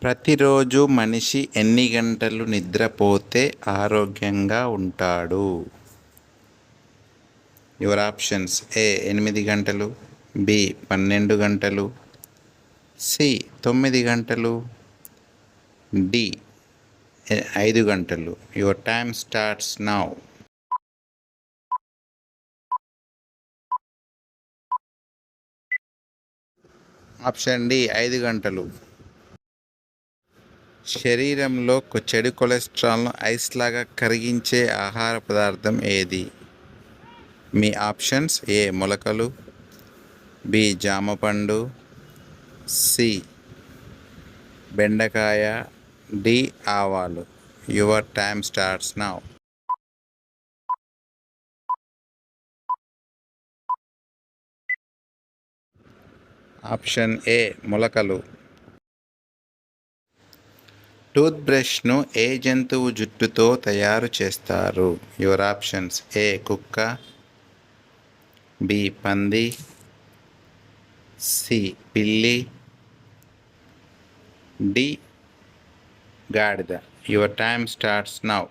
ప్రతిరోజు మనిషి ఎన్ని గంటలు నిద్రపోతే ఆరోగ్యంగా ఉంటాడు? యువర్ ఆప్షన్స్: ఏ 8 గంటలు, బి 12 గంటలు, సి 9 గంటలు, డి 5 గంటలు. Your time starts now. Option D 5 గంటలు. శరీరంలో చెడు కొలెస్ట్రాల్ను ఐస్ లాగా కరిగించే ఆహార పదార్థం ఏది? మీ ఆప్షన్స్: ఏ మొలకలు, బి జామపండు, సి బెండకాయ, డి ఆవాలు. Your time starts now. Option ఏ మొలకలు. టూత్ బ్రష్ను ఏ జంతువు జుట్టుతో తయారు చేస్తారు? యువర్ ఆప్షన్స్: ఏ కుక్క, బి పంది, సి పిల్లి, డి గాడిద. Your time starts now.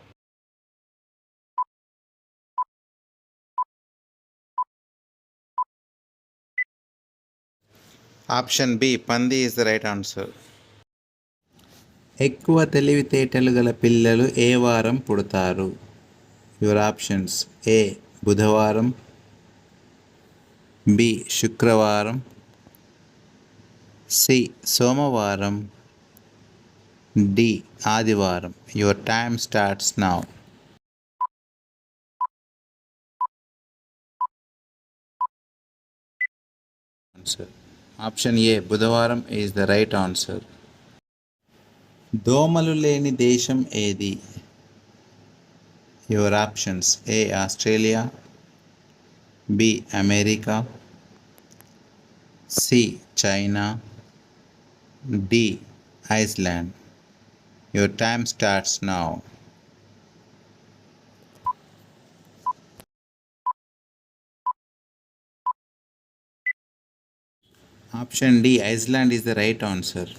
Option B పంది ఈజ్ ద రైట్ ఆన్సర్. ఎక్కువ తెలివితేటలు గల పిల్లలు ఏ వారం పుడతారు? యువర్ ఆప్షన్స్: ఏ బుధవారం, బి శుక్రవారం, సి సోమవారం, డి ఆదివారం. Your time starts now. Option A బుధవారం ఈజ్ ద రైట్ ఆన్సర్. దోమలు లేని దేశం ఏది? Your options: A Australia, B America, C China, D Iceland. Your time starts now. Option D Iceland is the right answer.